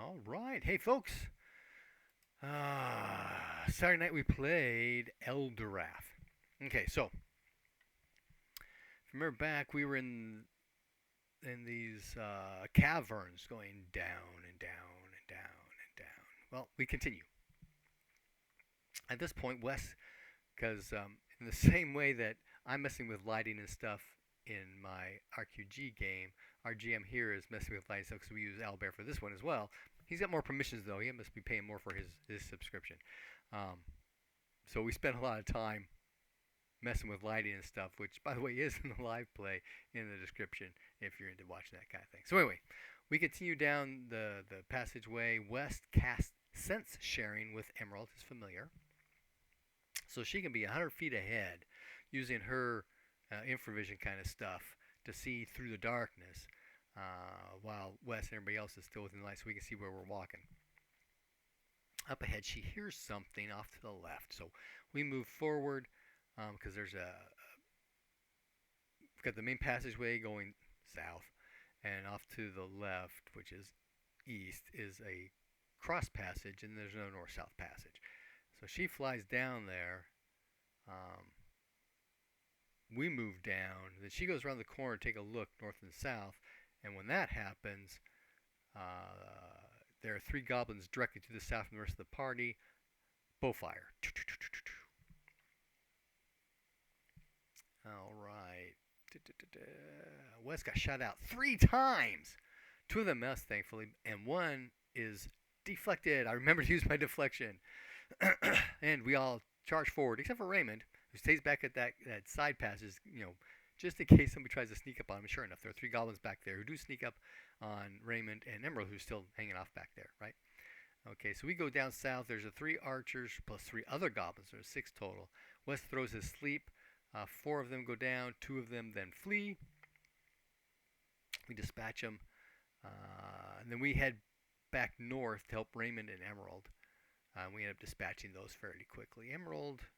All right. Hey, folks. Saturday night we played Elderath. Okay, so if you remember back, we were in these caverns going down and down and down and down. Well, we continue. At this point, Wes, because in the same way that I'm messing with lighting and stuff in my RQG game, our GM here is messing with lighting stuff because we use Owlbear for this one as well. He's got more permissions though. He must be paying more for his subscription. Um, so we spent a lot of time messing with lighting and stuff, which by the way is in the live play in the description if you're into watching that kind of thing. So anyway, we continue down the passageway. West casts sense sharing with Emerald, his familiar, so she can be 100 feet ahead using her infravision kind of stuff to see through the darkness while Wes and everybody else is still within the light, so we can see where we're walking. Up ahead, she hears something off to the left, so we move forward because we've got the main passageway going south, and off to the left, which is east, is a cross passage, and there's no north-south passage. So she flies down there. We move down. Then she goes around the corner to take a look north and south. And when that happens, there are 3 goblins directly to the south from the rest of the party. Bowfire. All right. Wes got shot out 3 times. 2 of them missed, thankfully, and 1 is deflected. I remember to use my deflection. And we all charge forward, except for Raymond, who stays back at that side passage, just in case somebody tries to sneak up on him. Sure enough, there are 3 goblins back there who do sneak up on Raymond and Emerald, who's still hanging off back there, right? Okay, so we go down south. There's 3 archers plus 3 other goblins. There's 6 total. West throws his sleep. 4 of them go down. 2 of them then flee. We dispatch them. And then we head back north to help Raymond and Emerald. We end up dispatching those fairly quickly. Emerald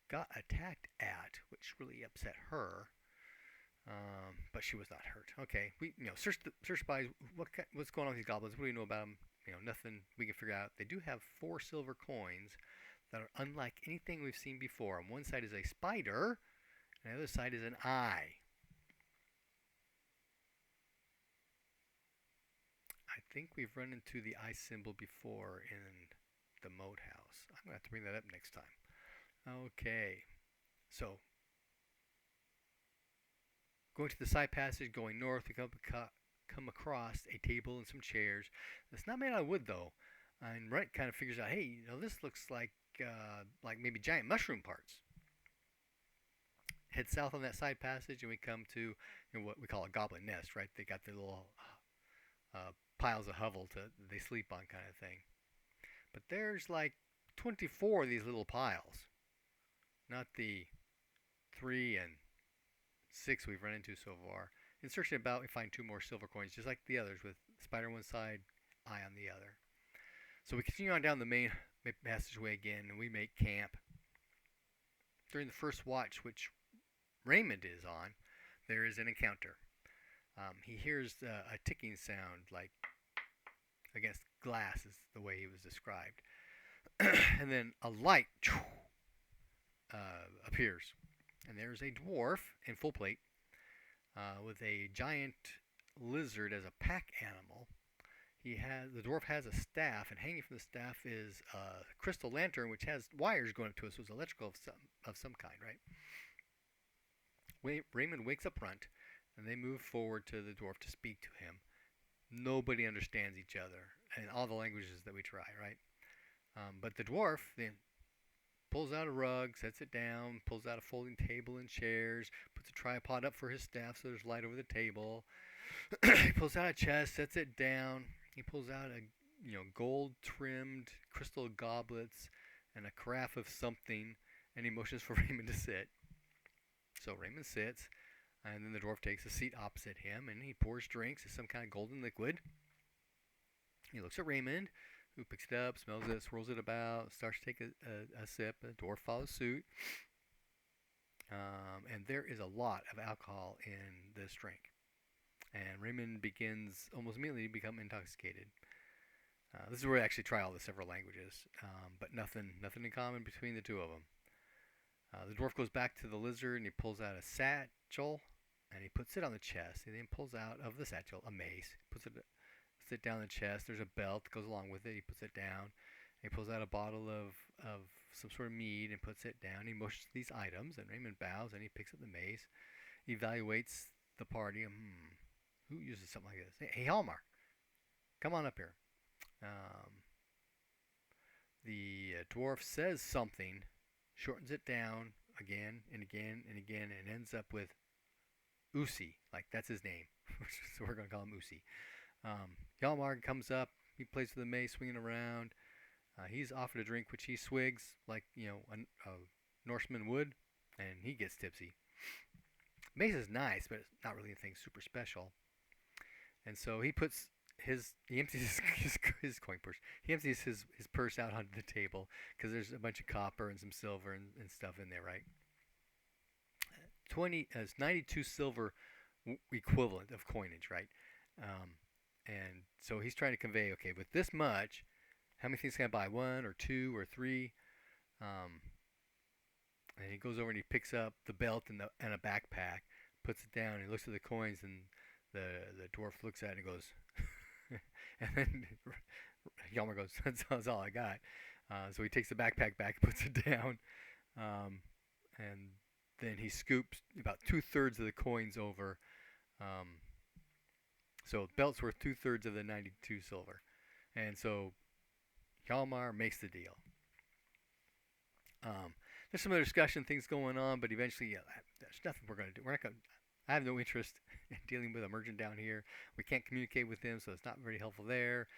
got attacked at, which really upset her, but she was not hurt. Okay, we search by what's going on with these goblins. What do we know about them? Nothing we can figure out. They do have 4 silver coins that are unlike anything we've seen before. On one side is a spider, and the other side is an eye. I think we've run into the eye symbol before in the moat house. I'm going to have to bring that up next time. Okay, so going to the side passage, going north, we come across a table and some chairs. It's not made out of wood though, and Brent kind of figures out, hey, this looks like maybe giant mushroom parts. Head south on that side passage, and we come to what we call a goblin nest, right? They got their little piles of hovel they sleep on kind of thing. But there's like 24 of these little piles. Not the 3 and 6 we've run into so far. In searching about, we find 2 more silver coins, just like the others, with spider on one side, eye on the other. So we continue on down the main passageway again, and we make camp. During the first watch, which Raymond is on, there is an encounter. He hears a ticking sound, like against glass is the way he was described. And then a light appears. And there's a dwarf in full plate with a giant lizard as a pack animal. The dwarf has a staff, and hanging from the staff is a crystal lantern which has wires going up to it, so it's electrical of some kind, right? Raymond wakes up front, and they move forward to the dwarf to speak to him. Nobody understands each other in all the languages that we try, right? But the dwarf then pulls out a rug, sets it down, pulls out a folding table and chairs, puts a tripod up for his staff so there's light over the table. He pulls out a chest, sets it down. He pulls out a gold-trimmed crystal goblets and a carafe of something, and he motions for Raymond to sit. So Raymond sits, and then the dwarf takes a seat opposite him, and he pours drinks. It's some kind of golden liquid. He looks at Raymond, who picks it up, smells it, swirls it about, starts to take a sip. The dwarf follows suit. And there is a lot of alcohol in this drink. And Raymond begins almost immediately to become intoxicated. This is where I actually try all the several languages, but nothing in common between the two of them. The dwarf goes back to the lizard and he pulls out a satchel and he puts it on the chest. He then pulls out of the satchel a mace, puts it down the chest. There's a belt that goes along with it. He puts it down. He pulls out a bottle of some sort of mead and puts it down. He motions these items and Raymond bows and he picks up the mace. He evaluates the party. Who uses something like this? Hey, Hallmark, come on up here. The dwarf says something, shortens it down again and again and again, and ends up with Usi, like that's his name. So we're going to call him Usi. Hjalmar comes up, he plays with the mace, swinging around. He's offered a drink, which he swigs like a Norseman would, and he gets tipsy. Mace is nice, but it's not really anything super special. And so he empties his coin purse. He empties his purse out onto the table because there's a bunch of copper and some silver and stuff in there, right? 92 silver equivalent of coinage, right? And so he's trying to convey, okay, with this much, how many things can I buy? 1 or 2 or 3? And he goes over and he picks up the belt and a backpack, puts it down, and he looks at the coins, and the dwarf looks at it and goes, and then Hjalmar goes, that's all I got. So he takes the backpack back, puts it down, and then he scoops about 2/3 of the coins over. So the belt's worth 2/3 of the 92 silver. And so Hjalmar makes the deal. There's some other discussion things going on, but eventually, there's nothing we're going to do. I have no interest in dealing with a merchant down here. We can't communicate with him, so it's not very helpful there.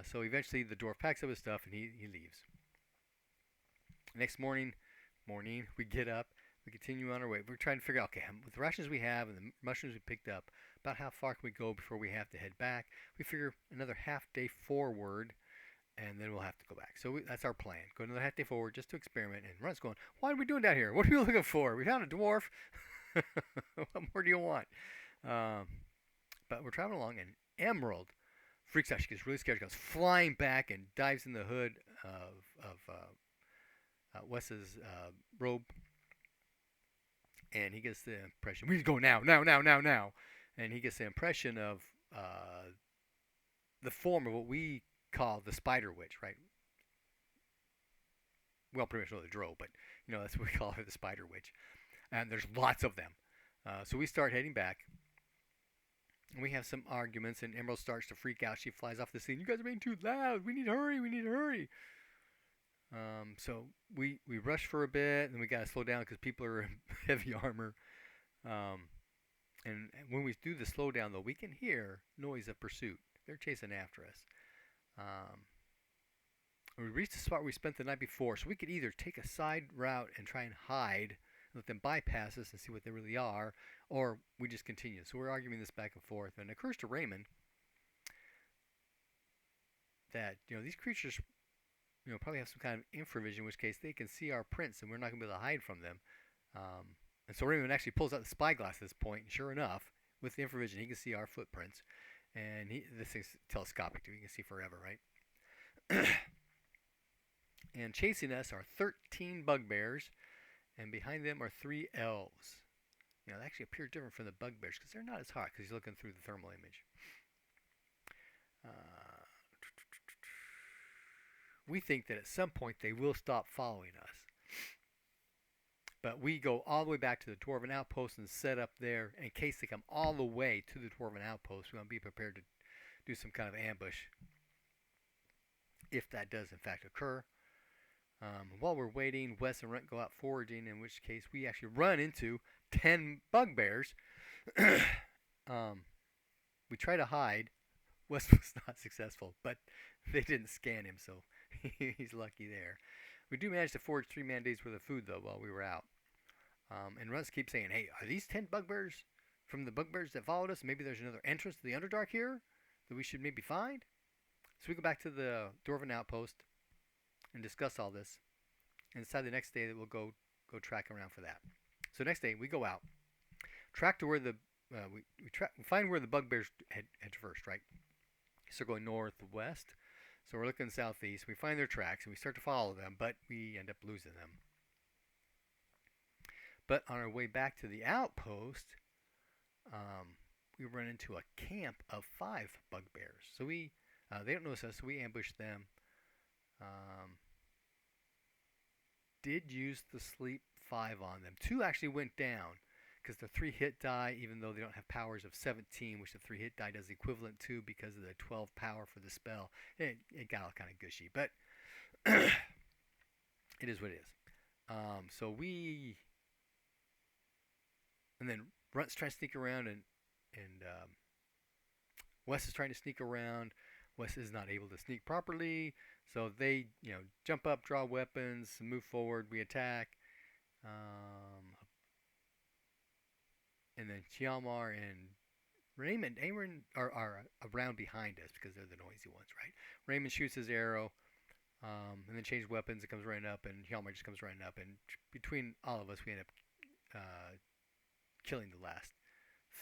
So eventually the dwarf packs up his stuff and he leaves. Next morning, we get up. We continue on our way. We're trying to figure out, okay, with the rations we have and the mushrooms we picked up, about how far can we go before we have to head back? We figure another half day forward, and then we'll have to go back. So that's our plan. Go another half day forward just to experiment. And Run's going, what are we doing down here? What are we looking for? We found a dwarf. What more do you want? But we're traveling along, and Emerald freaks out. She gets really scared. She goes flying back and dives in the hood of Wes's robe. And he gets the impression, we need to go now. And he gets the impression of the form of what we call the spider witch, right? We all pretty much know the drow, but that's what we call her, the spider witch. And there's lots of them. So we start heading back. And we have some arguments, and Emerald starts to freak out. She flies off the scene. You guys are being too loud. We need to hurry. So we rush for a bit, and we got to slow down because people are in heavy armor. And when we do the slow down, though, we can hear noise of pursuit. They're chasing after us. We reached the spot where we spent the night before, so we could either take a side route and try and hide, let them bypass us and see what they really are, or we just continue. So we're arguing this back and forth, and it occurs to Raymond that these creatures probably have some kind of infravision, in which case they can see our prints, and we're not going to be able to hide from them. And so Raymond actually pulls out the spyglass at this point, and sure enough, with the infravision, he can see our footprints. And this thing's telescopic, too. You can see forever, right? And chasing us are 13 bugbears, and behind them are 3 elves. They actually appear different from the bugbears because they're not as hot because he's looking through the thermal image. We think that at some point they will stop following us. But we go all the way back to the Dwarven Outpost and set up there in case they come all the way to the Dwarven Outpost. We want to be prepared to do some kind of ambush if that does in fact occur. While we're waiting, Wes and Runt go out foraging, in which case we actually run into 10 bugbears. We try to hide. Wes was not successful, but they didn't scan him, so he's lucky there. We do manage to forage 3 man days worth of food, though, while we were out. And Runt keeps saying, hey, are these 10 bugbears from the bugbears that followed us? Maybe there's another entrance to the Underdark here that we should maybe find? So we go back to the Dwarven Outpost and discuss all this, and decide the next day that we'll go track around for that. So next day we go out, track to where the we find where the bugbears had traversed, right? So going northwest. So we're looking southeast. We find their tracks and we start to follow them, but we end up losing them. But on our way back to the outpost, we run into a camp of 5 bugbears. So they don't notice us, so we ambush them. Did use the sleep 5 on them. 2 actually went down because the 3 hit die, even though they don't have powers of 17, which the 3 hit die does equivalent to because of the 12 power for the spell. It got all kind of gushy, but it is what it is. So we, and then Runt's trying to sneak around, and Wes is trying to sneak around. Wes is not able to sneak properly, so they, jump up, draw weapons, move forward. We attack, and then Hjalmar and Raymond are around behind us because they're the noisy ones, right? Raymond shoots his arrow, and then changes weapons. It comes running up, and Hjalmar just comes running up, and between all of us, we end up killing the last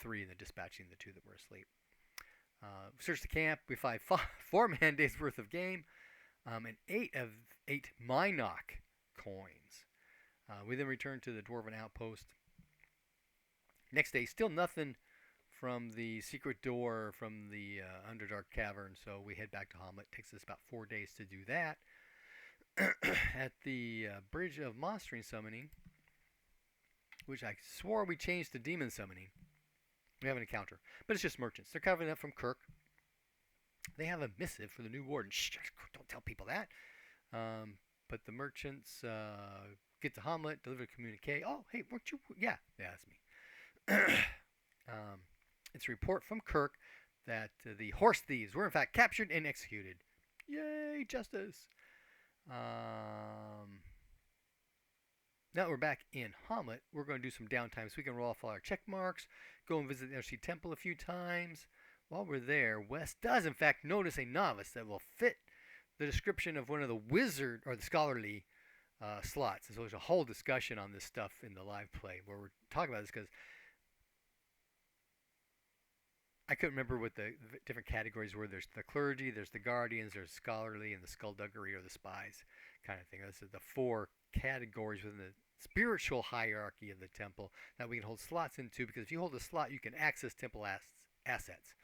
3 and then dispatching the 2 that were asleep. Search the camp. We find 4 man-days worth of game, and 8 Minok coins. We then return to the Dwarven outpost. Next day, still nothing from the secret door from the Underdark Cavern, so we head back to Hamlet. It takes us about 4 days to do that. At the Bridge of Monstering Summoning, which I swore we changed to Demon Summoning, we have an encounter. But it's just merchants. They're covering up from Kirk. They have a missive for the new warden. Shh, don't tell people that. But the merchants get to Hamlet, deliver a communique. Oh, hey, weren't you? Yeah, that's me. It's a report from Kirk that the horse thieves were in fact captured and executed. Yay, justice. Now that we're back in Hamlet, we're going to do some downtime so we can roll off all our check marks, go and visit the Undersea Temple a few times. While we're there, Wes does in fact notice a novice that will fit the description of one of the wizard or the scholarly slots. And so there's a whole discussion on this stuff in the live play where we're talking about this because I couldn't remember what the different categories were. There's the clergy, there's the guardians, there's scholarly, and the skullduggery or the spies kind of thing. Those are the 4 categories within the spiritual hierarchy of the temple that we can hold slots into, because if you hold a slot, you can access temple assets.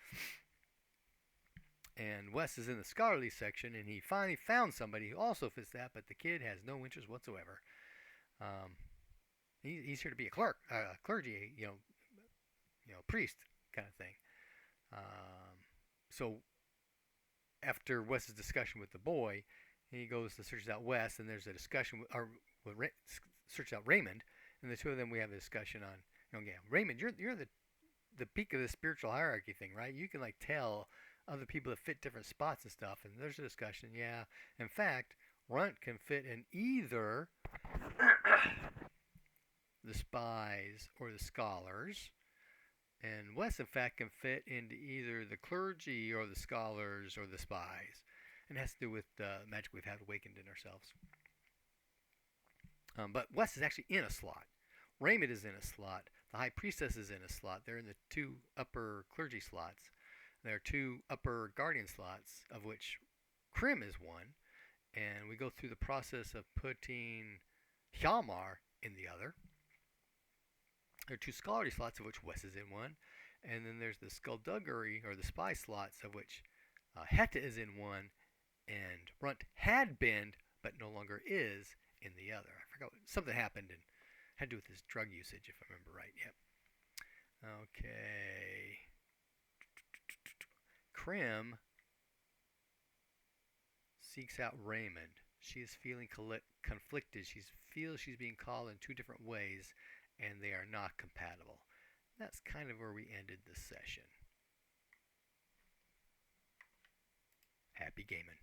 And Wes is in the scholarly section, and he finally found somebody who also fits that, but the kid has no interest whatsoever. He's here to be a clergy, priest kind of thing. So after Wes's discussion with the boy, he goes to search out Wes, and there's a discussion search out Raymond, and the 2 of them we have a discussion on. Raymond, you're the peak of the spiritual hierarchy thing, right? You can tell other people that fit different spots and stuff, and there's a discussion. Yeah, in fact, Runt can fit in either the spies or the scholars. And Wes, in fact, can fit into either the clergy or the scholars or the spies. And it has to do with the magic we've had awakened in ourselves. But Wes is actually in a slot. Raymond is in a slot. The High Priestess is in a slot. They're in the 2 upper clergy slots. There are 2 upper guardian slots, of which Krim is one. And we go through the process of putting Hjalmar in the other. There are 2 scholarly slots, of which Wes is in one. And then there's the skullduggery, or the spy slots, of which Hetta is in one. And Runt had been, but no longer is, in the other. I forgot. Something happened and had to do with his drug usage, if I remember right. Yep. Okay. Krim seeks out Raymond. She is feeling conflicted. She feels she's being called in 2 different ways, and they are not compatible. That's kind of where we ended the session. Happy gaming.